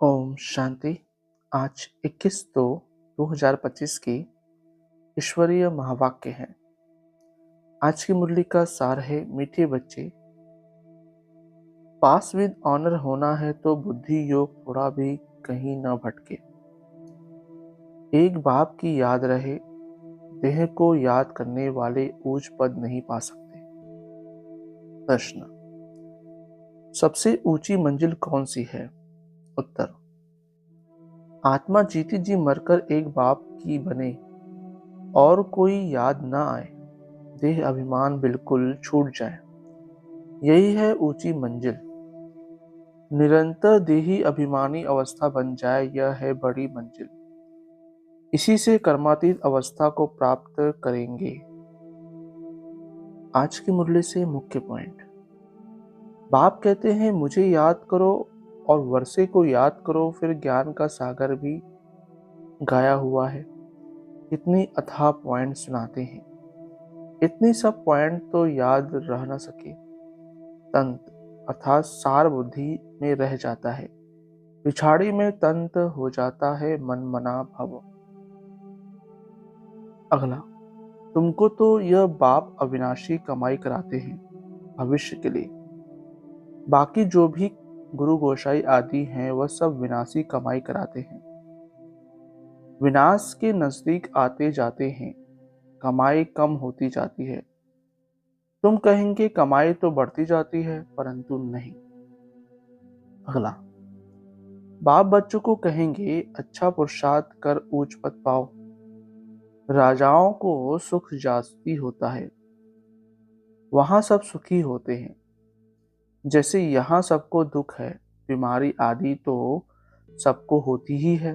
ओम शांति। आज 21/2/2025 की ईश्वरीय महावाक्य है। आज की मुरली का सार है, मीठे बच्चे, पास विद ऑनर होना है तो बुद्धि योग थोड़ा भी कहीं न भटके। एक बाप की याद रहे, देह को याद करने वाले ऊंच पद नहीं पा सकते। प्रश्न: सबसे ऊंची मंजिल कौन सी है? उत्तर: आत्मा जीती जी मरकर एक बाप की बने और कोई याद न आए, देह अभिमान बिल्कुल छूट जाए, यही है ऊंची मंजिल। निरंतर देही अभिमानी अवस्था बन जाए, यह है बड़ी मंजिल। इसी से कर्मातीत अवस्था को प्राप्त करेंगे। आज की मुरली से मुख्य पॉइंट: बाप कहते हैं मुझे याद करो और वर्षे को याद करो, फिर ज्ञान का सागर भी गाया हुआ है। इतनी अथाह पॉइंट सुनाते हैं, इतनी सब पॉइंट तो याद रह न सके। तंत्र अर्थात सार बुद्धि में रह जाता है, पिछाड़ी में तंत्र हो जाता है मन मना भव। अगला: तुमको तो यह बाप अविनाशी कमाई कराते हैं भविष्य के लिए। बाकी जो भी गुरु गोसाई आदि हैं वह सब विनाशी कमाई कराते हैं, विनाश के नजदीक आते जाते हैं, कमाई कम होती जाती है। तुम कहेंगे कमाई तो बढ़ती जाती है, परंतु नहीं। अगला: बाप बच्चों को कहेंगे अच्छा पुरुषार्थ कर ऊंच पद पाओ। राजाओं को सुख जास्ती होता है, वहां सब सुखी होते हैं। जैसे यहाँ सबको दुख है, बीमारी आदि तो सबको होती ही है,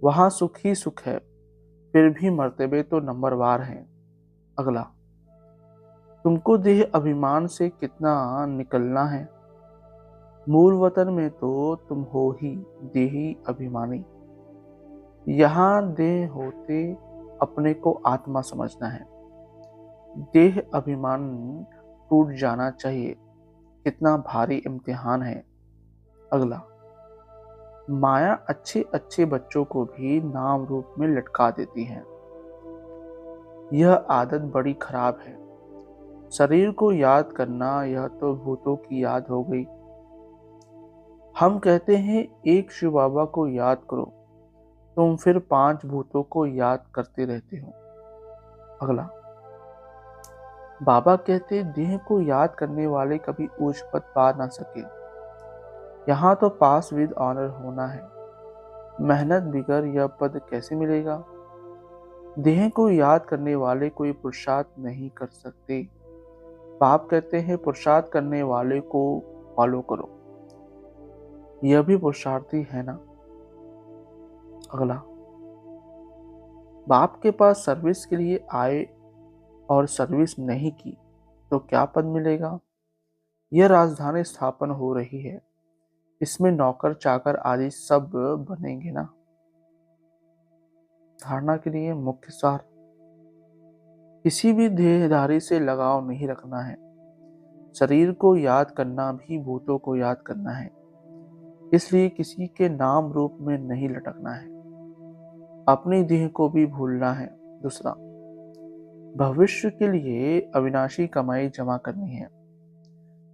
वहां सुख ही सुख है, फिर भी मर्तबे तो नंबरवार हैं। अगला: तुमको देह अभिमान से कितना निकलना है। मूल वतन में तो तुम हो ही देही अभिमानी। यहाँ देह होते अपने को आत्मा समझना है। देह अभिमान टूट जाना चाहिए, कितना भारी इम्तिहान है। अगला: माया अच्छे अच्छे बच्चों को भी नाम रूप में लटका देती है, यह आदत बड़ी खराब है। शरीर को याद करना यह तो भूतों की याद हो गई। हम कहते हैं एक शिव बाबा को याद करो, तुम फिर 5 भूतों को याद करते रहते हो। अगला: बाबा कहते देह को याद करने वाले कभी ऊंच पद पा ना सके। यहाँ तो पास विद ऑनर होना है, मेहनत बिगर यह पद कैसे मिलेगा। देह को याद करने वाले कोई पुरुषार्थ नहीं कर सकते। बाप कहते हैं पुरुषार्थ करने वाले को फॉलो करो, यह भी पुरुषार्थी है ना। अगला: बाप के पास सर्विस के लिए आए और सर्विस नहीं की तो क्या पद मिलेगा। यह राजधानी स्थापन हो रही है, इसमें नौकर चाकर आदि सब बनेंगे ना। धारणा के लिए मुख्य सार: किसी भी देहधारी से लगाव नहीं रखना है। शरीर को याद करना भी भूतों को याद करना है, इसलिए किसी के नाम रूप में नहीं लटकना है। अपनी देह को भी भूलना है। दूसरा, भविष्य के लिए अविनाशी कमाई जमा करनी है।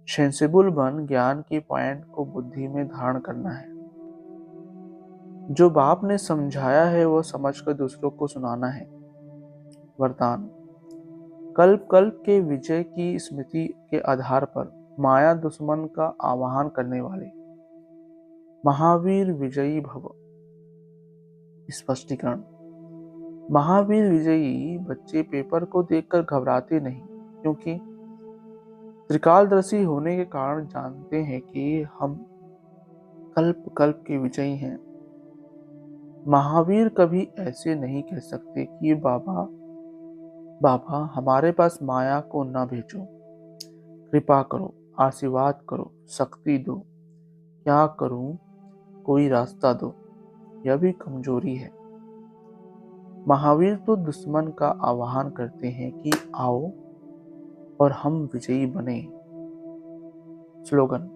सेंसिबल बन ज्ञान की पॉइंट को बुद्धि में धारण करना है। जो बाप ने समझाया है वह समझकर दूसरों को सुनाना है। वरदान: कल्प कल्प के विजय की स्मृति के आधार पर माया दुश्मन का आवाहन करने वाले महावीर विजयी भव। स्पष्टीकरण: महावीर विजयी बच्चे पेपर को देखकर घबराते नहीं, क्योंकि त्रिकालदर्शी होने के कारण जानते हैं कि हम कल्प कल्प के विजयी हैं। महावीर कभी ऐसे नहीं कह सकते कि बाबा बाबा हमारे पास माया को न भेजो, कृपा करो, आशीर्वाद करो, शक्ति दो, क्या करूं, कोई रास्ता दो। यह भी कमजोरी है। महावीर तो दुश्मन का आह्वान करते हैं कि आओ और हम विजयी बने। स्लोगन: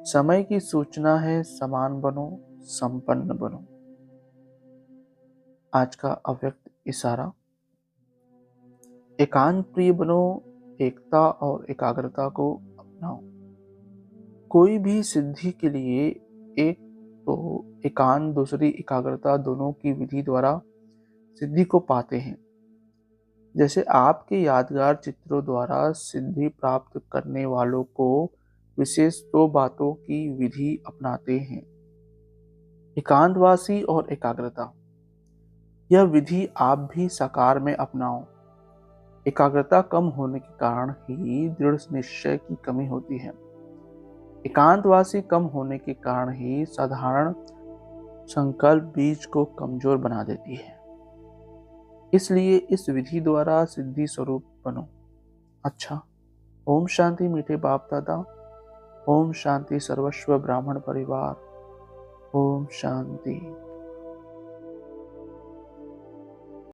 समय की सूचना है, समान बनो, संपन्न बनो। आज का अव्यक्त इशारा, एकांत प्रिय बनो, एकता और एकाग्रता को अपनाओ। कोई भी सिद्धि के लिए एक तो एकांत, दूसरी एकाग्रता, दोनों की विधि द्वारा सिद्धि को पाते हैं। जैसे आपके यादगार चित्रों द्वारा सिद्धि प्राप्त करने वालों को विशेष दो बातों की विधि अपनाते हैं, एकांतवासी और एकाग्रता। यह विधि आप भी साकार में अपनाओ। एकाग्रता कम होने के कारण ही दृढ़ निश्चय की कमी होती है। एकांतवासी कम होने के कारण ही साधारण संकल्प बीज को कमजोर बना देती है। इसलिए इस विधि द्वारा सिद्धि स्वरूप बनो। अच्छा, ओम शांति मीठे बाप दादा। ओम शांति सर्वस्व ब्राह्मण परिवार। ओम शांति।